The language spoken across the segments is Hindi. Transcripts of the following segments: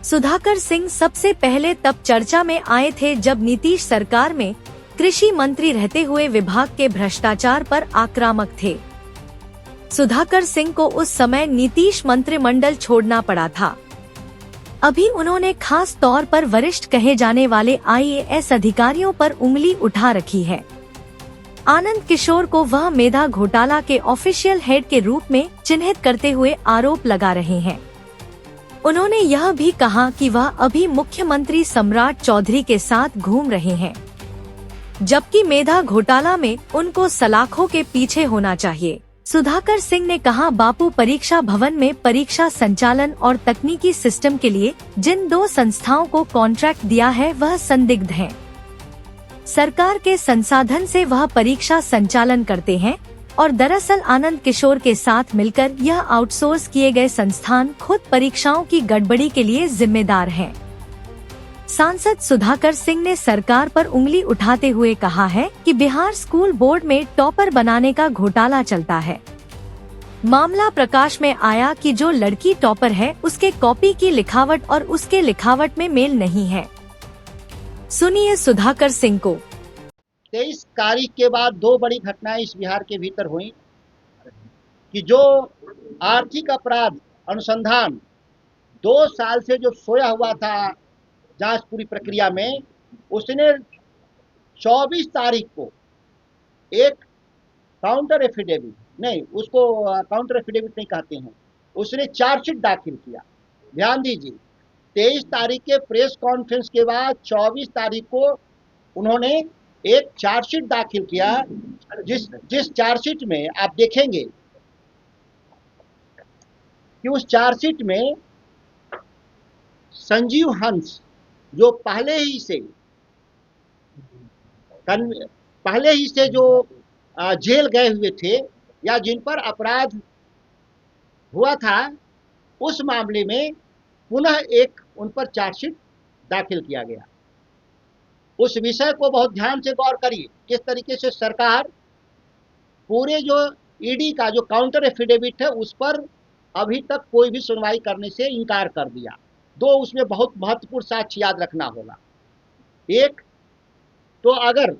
सुधाकर सिंह सबसे पहले तब चर्चा में आए थे जब नीतीश सरकार में कृषि मंत्री रहते हुए विभाग के भ्रष्टाचार पर आक्रामक थे। सुधाकर सिंह को उस समय नीतीश मंत्रिमंडल छोड़ना पड़ा था। अभी उन्होंने खास तौर पर वरिष्ठ कहे जाने वाले IAS अधिकारियों पर उंगली उठा रखी है। आनंद किशोर को वह मेधा घोटाला के ऑफिशियल हेड के रूप में चिन्हित करते हुए आरोप लगा रहे हैं। उन्होंने यह भी कहा कि वह अभी मुख्यमंत्री सम्राट चौधरी के साथ घूम रहे हैं, जबकि मेधा घोटाला में उनको सलाखों के पीछे होना चाहिए। सुधाकर सिंह ने कहा, बापू परीक्षा भवन में परीक्षा संचालन और तकनीकी सिस्टम के लिए जिन 2 संस्थाओं को कॉन्ट्रैक्ट दिया है वह संदिग्ध हैं। सरकार के संसाधन से वह परीक्षा संचालन करते हैं और दरअसल आनंद किशोर के साथ मिलकर यह आउटसोर्स किए गए संस्थान खुद परीक्षाओं की गड़बड़ी के लिए जिम्मेदार हैं। सांसद सुधाकर सिंह ने सरकार पर उंगली उठाते हुए कहा है कि बिहार स्कूल बोर्ड में टॉपर बनाने का घोटाला चलता है। मामला प्रकाश में आया कि जो लड़की टॉपर है उसके कॉपी की लिखावट और उसके लिखावट में मेल नहीं है। सुनिए सुधाकर सिंह को। 23 तारीख के बाद 2 बड़ी घटनाएं इस बिहार के भीतर हुई कि जो आर्थिक अपराध अनुसंधान 2 साल से जो सोया हुआ था जांच पूरी प्रक्रिया में, उसने 24 तारीख को एक काउंटर एफिडेविट नहीं, उसको काउंटर एफिडेविट नहीं कहते हैं, उसने चार्जशीट दाखिल किया। ध्यान दीजिए, 23 तारीख के प्रेस कॉन्फ्रेंस के बाद 24 तारीख को उन्होंने एक चार्जशीट दाखिल किया, जिस चार्जशीट में आप देखेंगे कि उस चार्जशीट में संजीव हंस, जो पहले ही से जो जेल गए हुए थे या जिन पर अपराध हुआ था, उस मामले में पुनः एक उन पर चार्जशीट दाखिल किया गया। उस विषय को बहुत ध्यान से गौर करिए, किस तरीके से सरकार पूरे जो ईडी का जो काउंटर एफिडेविट है उस पर अभी तक कोई भी सुनवाई करने से इनकार कर दिया। 2 उसमें बहुत महत्वपूर्ण साक्ष्य याद रखना होगा। एक तो अगर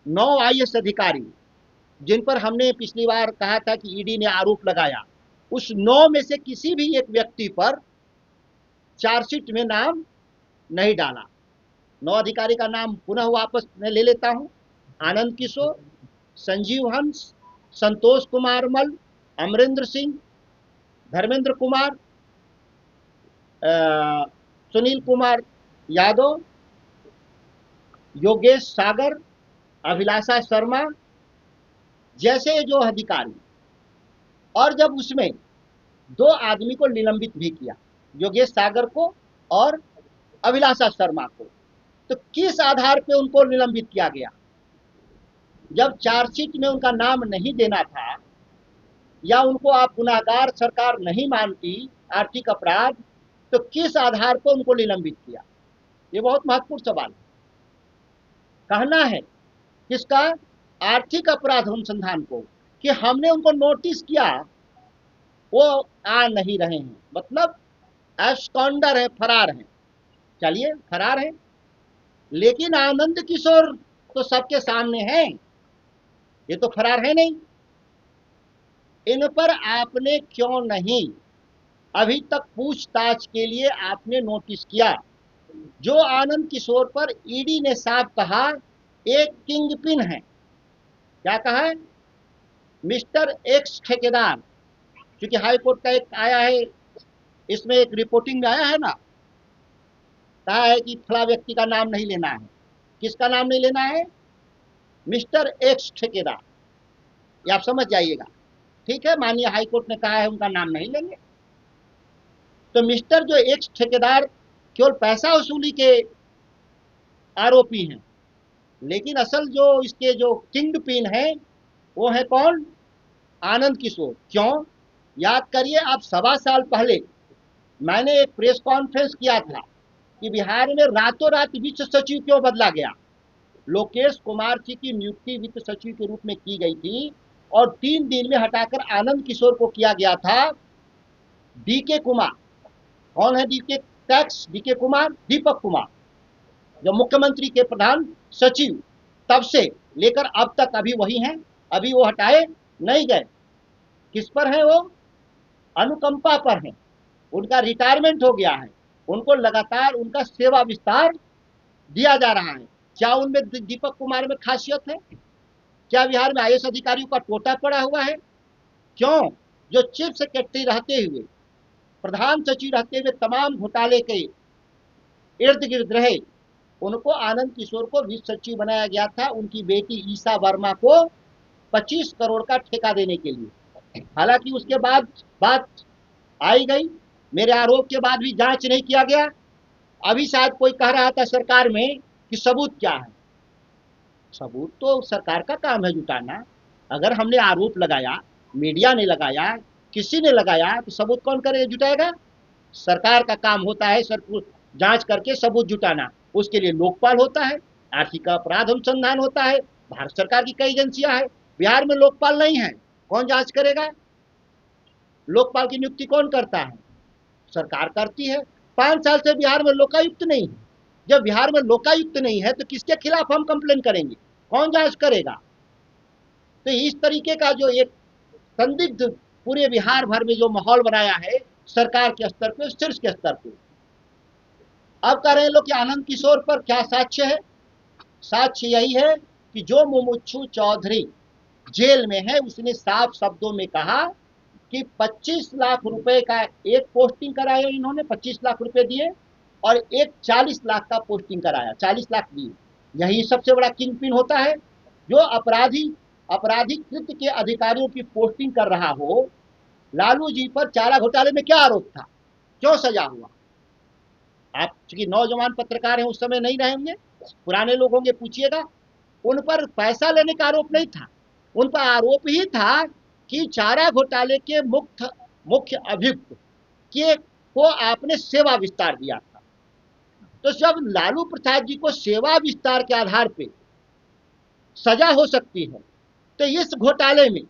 9 IAS अधिकारी जिन पर हमने पिछली बार कहा था कि ईडी ने आरोप लगाया, उस 9 में से किसी भी एक व्यक्ति पर चार्जशीट में नाम नहीं डाला। 9 अधिकारी का नाम पुनः वापस मैं ले लेता हूं। आनंद किशोर, संजीव हंस, संतोष कुमार मल, अमरेंद्र सिंह, धर्मेंद्र कुमार, सुनील कुमार यादव, योगेश सागर, अभिलाषा शर्मा जैसे जो अधिकारी, और जब उसमें 2 आदमी को निलंबित भी किया, योगेश सागर को और अभिलाषा शर्मा को, तो किस आधार पे उनको निलंबित किया गया? जब चार्जशीट में उनका नाम नहीं देना था या उनको आप गुनाहगार सरकार नहीं मानती आर्थिक अपराध, तो किस आधार पर उनको निलंबित किया? ये बहुत महत्वपूर्ण सवाल है। कहना है किसका? आर्थिक अपराध अनुसंधान को, कि हमने उनको नोटिस किया, वो आ नहीं रहे हैं, मतलब एब्सकॉन्डर है, फरार हैं। चलिए फरार हैं, लेकिन आनंद किशोर तो सबके सामने हैं, ये तो फरार है नहीं। इन पर आपने क्यों नहीं अभी तक पूछताछ के लिए आपने नोटिस किया? जो आनंद किशोर पर ईडी ने साफ कहा एक किंगपिन है। क्या कहा है? मिस्टर एक्स ठेकेदार, क्योंकि हाई कोर्ट का एक आया है, इसमें एक रिपोर्टिंग में आया है ना, कहा है कि फला व्यक्ति का नाम नहीं लेना है। किसका नाम नहीं लेना है? मिस्टर एक्स ठेकेदार। ये आप समझ जाइएगा, ठीक है? माननीय हाई कोर्ट ने कहा है उनका नाम नहीं लेंगे। तो मिस्टर जो एक्स ठेकेदार केवल पैसा वसूली के आरोपी हैं, लेकिन असल जो इसके जो किंग पिन है वो है कौन? आनंद किशोर। क्यों? याद करिए, आप 1.25 साल पहले मैंने एक प्रेस कॉन्फ्रेंस किया था कि बिहार में रातों रात वित्त सचिव क्यों बदला गया। लोकेश कुमार जी की नियुक्ति वित्त सचिव के रूप में की गई थी और 3 दिन में हटाकर आनंद किशोर को किया गया था डीके कुमार। कौन है DK tax DK Kumar, Deepak Kumar, जो मुख्यमंत्री के प्रधान सचिव तब से लेकर अब तक अभी वही हैं, अभी वो हटाए नहीं गए। किस पर हैं वो? अनुकंपा पर हैं। उनका रिटायरमेंट हो गया है, उनको लगातार उनका सेवा विस्तार दिया जा रहा है। क्या उनमें दीपक कुमार में खासियत है? क्या बिहार में आईएएस अधिकारियों का टोटा पड़ा हुआ है? क्यों? जो चीफ सेक्रेटरी रहते हुए, प्रधान सचिव रहते हुए तमाम घोटाले के इर्द गिर्द रहे, उनको आनंद किशोर को वित्त सचिव बनाया गया था उनकी बेटी ईसा वर्मा को 25 करोड़ का ठेका देने के लिए। हालांकि उसके बाद बात आई गई, मेरे आरोप के बाद भी जांच नहीं किया गया। अभी शायद कोई कह रहा था सरकार में कि सबूत क्या है। सबूत तो सरकार का काम है जुटाना। अगर हमने आरोप लगाया, मीडिया ने लगाया, किसी ने लगाया, तो सबूत कौन करेगा, जुटाएगा? सरकार का काम होता है जांच करके सबूत जुटाना। उसके लिए लोकपाल होता है, आर्थिक अपराध अनुसंधान होता है, भारत सरकार की कई एजेंसियां हैं। बिहार में लोकपाल नहीं है, कौन जांच करेगा? लोकपाल की नियुक्ति कौन करता है? सरकार करती है। 5 साल से बिहार में लोकायुक्त नहीं है। जब बिहार में लोकायुक्त नहीं है तो किसके खिलाफ हम कंप्लेन करेंगे? कौन जांच करेगा? तो इस तरीके का जो एक संदिग्ध पूरे बिहार भर में जो माहौल बनाया है सरकार के स्तर पे, शीर्ष के स्तर पे। अब कह रहे हैं लोग कि आनंद किशोर पर क्या साक्ष्य है? साक्ष्य यही है कि जो मुमुक्षु चौधरी जेल में है, उसने साफ शब्दों में कहा कि 25 लाख रुपए का एक पोस्टिंग कराया इन्होंने, 25 लाख रुपए दिए, और एक 40 लाख का पोस्टिंग कराया, 40 लाख दिए। यही सबसे बड़ा किंग पिन होता है, जो आपराधिक कृत्य के अधिकारियों की पोस्टिंग कर रहा हो। लालू जी पर चारा घोटाले में क्या आरोप था, क्यों सजा हुआ? आप चूंकि नौजवान पत्रकार हैं, उस समय नहीं रहेंगे, पुराने लोग होंगे, पूछिएगा। उन पर पैसा लेने का आरोप नहीं था, उन पर आरोप ही था कि चारा घोटाले के मुख्य अभियुक्त के को आपने सेवा विस्तार दिया था। तो जब लालू प्रसाद जी को सेवा विस्तार के आधार पे सजा हो सकती है, तो इस घोटाले में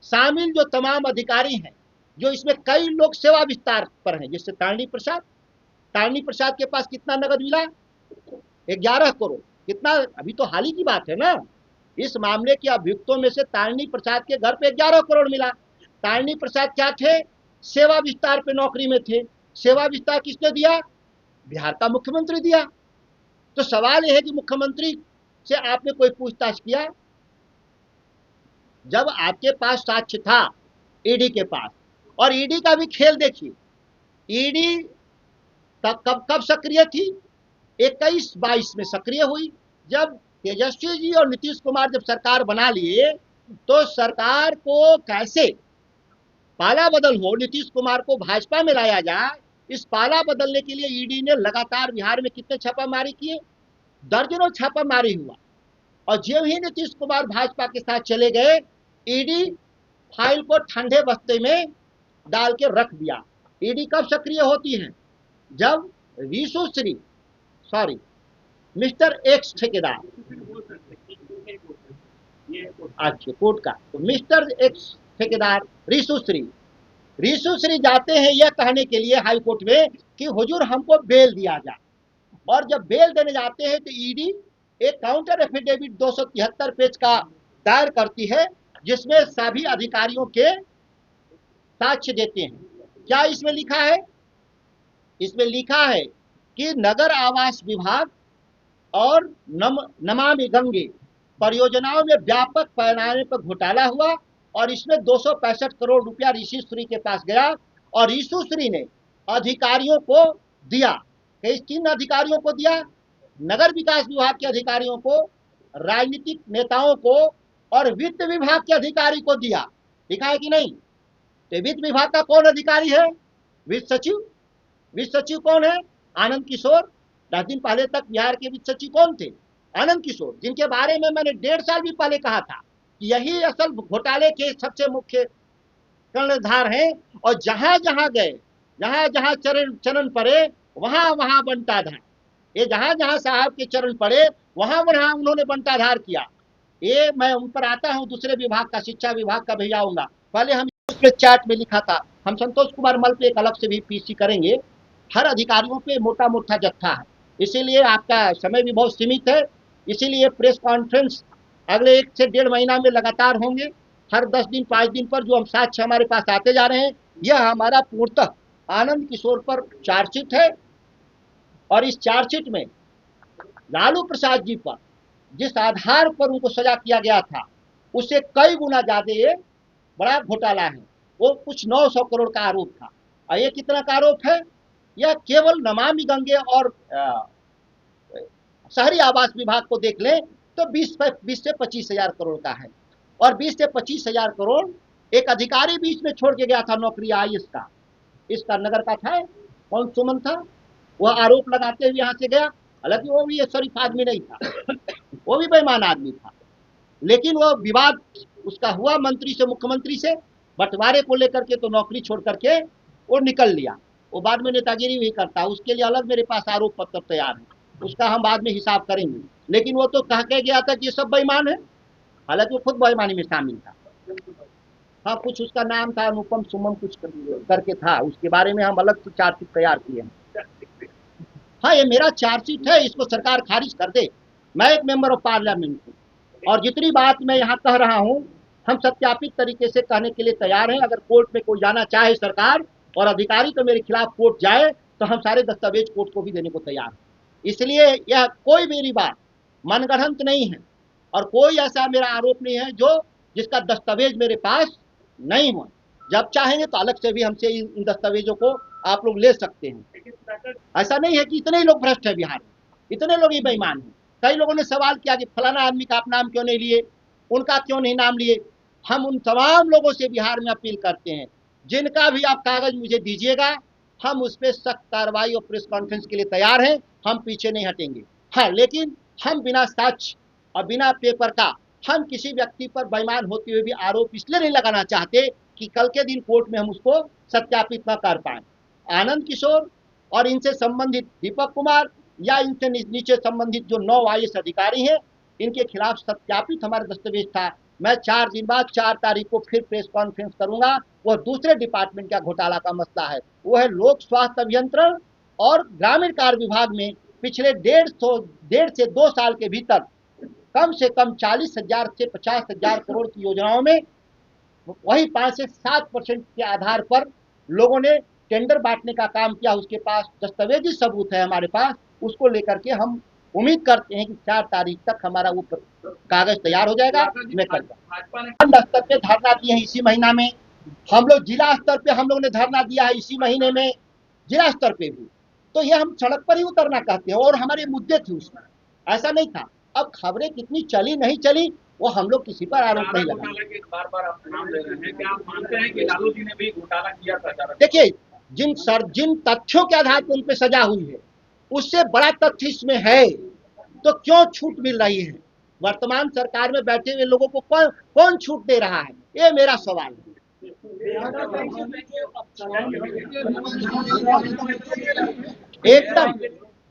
शामिल जो तमाम अधिकारी हैं, जो इसमें कई लोग सेवा विस्तार पर हैं, जैसे तारणी प्रसाद के पास कितना नगद मिला? 11 करोड़। कितना? अभी तो हाल ही की बात है ना। इस मामले के अभियुक्तों में से तारणी प्रसाद के घर पे 11 करोड़ मिला। तारणी प्रसाद क्या थे? सेवा विस्तार पे नौकरी में थे। सेवा विस्तार किसने दिया? बिहार का मुख्यमंत्री दिया। तो सवाल यह है कि मुख्यमंत्री से आपने कोई पूछताछ किया? जब आपके पास साक्ष्य था ईडी के पास, और ईडी का भी खेल देखिए, ईडी कब सक्रिय थी? 21-22 में सक्रिय हुई। जब तेजस्वी जी और नीतीश कुमार जब सरकार बना लिए, तो सरकार को कैसे पाला बदल हो, नीतीश कुमार को भाजपा में लाया जाए, इस पाला बदलने के लिए ईडी ने लगातार बिहार में कितने छापामारी किए? दर्जनों छापामारी हुआ। और जब ही नीतीश कुमार भाजपा के साथ चले गए, ईडी फाइल को ठंडे बस्ते में डाल के रख दिया। ईडी कब सक्रिय होती है? जब मिस्टर एक्स ठेकेदार, अच्छा कोर्ट का, तो मिस्टर एक्स ठेकेदार रीशु श्री जाते हैं यह कहने के लिए हाई कोर्ट में कि हुजूर हमको बेल दिया जाए। और जब बेल देने जाते हैं तो ईडी एक काउंटर एफिडेविट 273 पेज का दायर करती है, जिसमें सभी अधिकारियों के साक्ष्य देते हैं। क्या इसमें लिखा है? इसमें लिखा है कि नगर आवास विभाग और नमामि गंगे परियोजनाओं में व्यापक पैमाने पर घोटाला हुआ, और इसमें 265 करोड़ रुपया ऋषि श्री के पास गया, और ऋषि श्री ने अधिकारियों को दिया। किन अधिकारियों को दिया? नगर विकास विभाग के अधिकारियों को, राजनीतिक नेताओं को, और वित्त विभाग के अधिकारी को दिया। लिखा है कि नहीं? तो वित्त विभाग का कौन अधिकारी है? वित्त सचिव कौन है? आनंद किशोर। 10 दिन पहले तक बिहार के वित्त सचिव कौन थे? आनंद किशोर, जिनके बारे में मैंने 1.5 साल भी पहले कहा था कि यही असल घोटाले के सबसे मुख्य कर्णधार हैं। और जहां जहां गए, जहां जहां चरण पड़े, वहां वहां बंटाधार। ये जहां जहां साहब के चरण पड़े, वहां वहां उन्होंने बंटाधार किया। ये मैं उन पर आता हूं, दूसरे विभाग का, शिक्षा विभाग का भी आऊंगा। पहले हम उसमें चैट में लिखा था, हम संतोष कुमार मल पे एक अलग से भी पीसी करेंगे हर अधिकारियों पे मोटा मोटा जत्था है। इसीलिए आपका समय भी बहुत सीमित है, इसीलिए प्रेस कॉन्फ्रेंस अगले 1 से 1.5 महीना में लगातार होंगे। हर 10 दिन 5 दिन पर जो हम साक्ष्य हमारे पास आते जा रहे हैं, यह हमारा पूर्णतः आनंद किशोर पर चार्जशीट है। और इस चार्जशीट में लालू प्रसाद जी पर जिस आधार पर उनको सजा किया गया था, उससे कई गुना ज्यादा ये बड़ा घोटाला है। वो कुछ 900 करोड़ का आरोप था, और ये कितना का आरोप है? यह केवल नमामि गंगे और शहरी आवास विभाग को देख लें तो 20 से 25 हजार करोड़ का है। और 20 से 25 हजार करोड़ एक अधिकारी बीच में छोड़ के गया था नौकरी आईएएस का, इसका नगर का था, कौन सुमन था, वह आरोप लगाते हुए यहाँ से गया। हालांकि वो भी शरीफ आदमी नहीं था, वो भी बेईमान आदमी था, लेकिन वो विवाद उसका हुआ मंत्री से, मुख्यमंत्री से बंटवारे को लेकर के, तो नौकरी छोड़ करके वो निकल लिया। वो बाद में नेतागिरी भी करता, उसके लिए अलग मेरे पास आरोप पत्र तैयार है, उसका हम बाद में हिसाब करेंगे। लेकिन वो तो कह के गया था कि ये सब बेईमान है, हालांकि वो खुद बेईमानी में शामिल था। हाँ, कुछ उसका नाम था अनुपम सुमन कुछ करके था, उसके बारे में हम अलग से चार्जशीट तैयार किए हैं। हाँ, ये मेरा चार्जशीट है, इसको सरकार खारिज कर दे। मैं एक मेंबर ऑफ पार्लियामेंट हूँ, और जितनी बात मैं यहाँ कह रहा हूँ, हम सत्यापित तरीके से कहने के लिए तैयार हैं। अगर कोर्ट में कोई जाना चाहे सरकार और अधिकारी तो मेरे खिलाफ कोर्ट जाए, तो हम सारे दस्तावेज कोर्ट को भी देने को तैयार हैं। इसलिए यह कोई मेरी बात मनगढ़ंत नहीं है, और कोई ऐसा मेरा आरोप नहीं है जो जिसका दस्तावेज मेरे पास नहीं हो। जब चाहेंगे तो अलग से भी हमसे इन दस्तावेजों को आप लोग ले सकते हैं। ऐसा नहीं है कि इतने ही लोग भ्रष्ट है बिहार में, इतने लोग ही बेईमान हैं। कई लोगों ने सवाल किया कि फलाना आदमी का आप नाम क्यों नहीं लिए, उनका क्यों नहीं नाम लिए। हम उन तमाम लोगों से बिहार में अपील करते हैं, जिनका भी आप कागज मुझे दीजिएगा, हम उस पर सख्त कार्रवाई और प्रेस कॉन्फ्रेंस के लिए तैयार हैं, हम पीछे नहीं हटेंगे। हाँ, लेकिन हम बिना साक्ष्य और बिना पेपर का हम किसी व्यक्ति पर बेईमान होते हुए भी आरोप इसलिए नहीं लगाना चाहते कि कल के दिन कोर्ट में हम उसको सत्यापित न कर पाए। आनंद किशोर और इनसे संबंधित दीपक कुमार या इनसे नीचे संबंधित जो 9 आईएएस अधिकारी हैं, इनके खिलाफ सत्यापित हमारा दस्तावेज था। मैं 4 दिन बाद 4 तारीख को फिर प्रेस कॉन्फ्रेंस करूंगा। वह दूसरे डिपार्टमेंट का घोटाला का मसला है, वो है लोक स्वास्थ्य अभियंत्रण और ग्रामीण कार्य विभाग में पिछले 1.5 से 2 साल के भीतर कम से कम 40,000 से 50,000 करोड़ की योजनाओं में वही 5 से 7% के आधार पर लोगों ने टेंडर बांटने का काम किया। उसके पास दस्तावेजी सबूत है हमारे पास, उसको लेकर के हम उम्मीद करते हैं कि 4 तारीख तक हमारा वो कागज तैयार हो जाएगा। मैं करता स्तर पे धरना दिए हैं इसी महीना में, हम लोग जिला स्तर पे हम लोग ने धरना दिया है इसी महीने में, जिला स्तर पे भी। तो ये हम सड़क पर ही उतरना कहते हैं, और हमारे मुद्दे थे उसमें, ऐसा नहीं था। अब खबरें कितनी चली नहीं चली वो हम लोग किसी पर आरोप नहीं लगाएंगे। बार-बार आप नाम ले रहे हैं, क्या आप मानते हैं कि लालू जी ने भी घोटाला किया था? देखिए, जिन तथ्यों के आधार पर उन पे सजा हुई है, उससे बड़ा तथ्य इसमें है, तो क्यों छूट मिल रही है? वर्तमान सरकार में बैठे हुए लोगों को कौन छूट दे रहा है, ये मेरा सवाल है। एकदम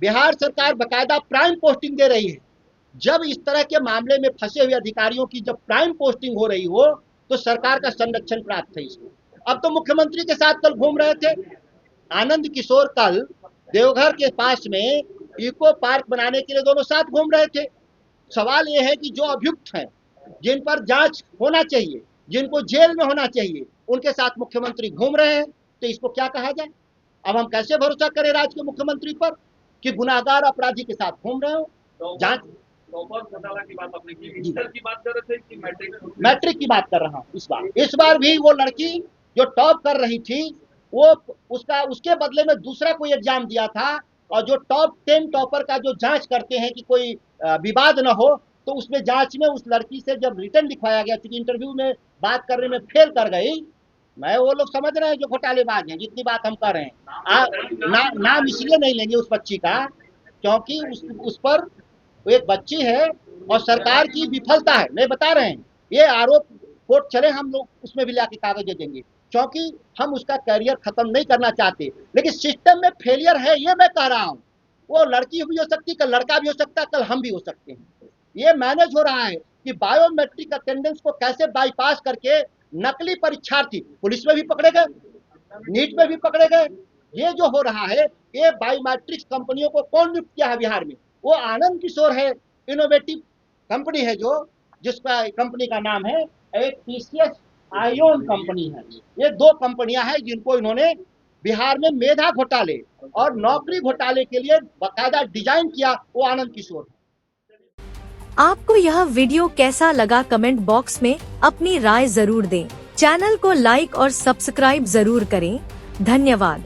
बिहार सरकार बकायदा प्राइम पोस्टिंग दे रही है। जब इस तरह के मामले में फंसे हुए अधिकारियों की जब प्राइम पोस्टिंग हो रही हो, तो सरकार का संरक्षण प्राप्त है इसमें। अब तो मुख्यमंत्री के साथ कल घूम रहे थे आनंद किशोर, कल देवघर के पास में इको पार्क बनाने के लिए दोनों साथ घूम रहे थे। सवाल यह है कि जो अभियुक्त हैं, जिन पर जांच होना चाहिए, जिनको जेल में होना चाहिए, उनके साथ मुख्यमंत्री घूम रहे हैं, तो इसको क्या कहा जाए? अब हम कैसे भरोसा करें राज्य के मुख्यमंत्री पर कि गुनाहगार अपराधी के साथ घूम रहे हो? जांच घोटाला की बात आपने की, इंटर की बात कर रहे थे कि मैट्रिक की बात कर रहा हूँ। इस बार भी वो लड़की जो टॉप कर रही थी, वो उसके बदले में दूसरा कोई एग्जाम दिया था, और जो टॉप 10 टॉपर का जो जांच करते हैं कि कोई विवाद न हो, तो उसमें जांच में उस लड़की से जब रिटर्न लिखवाया गया, क्योंकि इंटरव्यू में बात करने में फेल कर गई। मैं वो लोग समझ रहे हैं जो घोटालेबाज हैं, जितनी बात हम कर रहे हैं। नाम इसलिए नहीं लेंगे उस बच्ची का क्योंकि उस पर एक बच्ची है और सरकार की विफलता है, नहीं बता रहे हैं। ये आरोप कोर्ट चले, हम लोग उसमें भी लाके कागज दे देंगे, क्योंकि हम उसका करियर खत्म नहीं करना चाहते, लेकिन सिस्टम में फेलियर है, ये मैं कह रहा हूँ। वो लड़की भी हो सकती, कल लड़का भी हो सकता है, कल हम भी हो सकते हैं। ये मैनेज हो रहा है कि बायोमेट्रिक अटेंडेंस को कैसे बाईपास करके नकली परीक्षार्थी पुलिस में भी पकड़े गए, नीट में भी पकड़े गए। ये जो हो रहा है, ये बायोमेट्रिक्स कंपनियों को कौन नियुक्त किया है बिहार में? वो आनंद किशोर है। इनोवेटिव कंपनी है जो, जिसका कंपनी का नाम है एक टीसीएस आयोन कंपनी है। ये दो कंपनियां हैं जिनको इन्होंने बिहार में मेधा घोटाले और नौकरी घोटाले के लिए बाकायदा डिजाइन किया, वो आनंद किशोर है। आपको यह वीडियो कैसा लगा कमेंट बॉक्स में अपनी राय जरूर दें। चैनल को लाइक और सब्सक्राइब जरूर करें। धन्यवाद।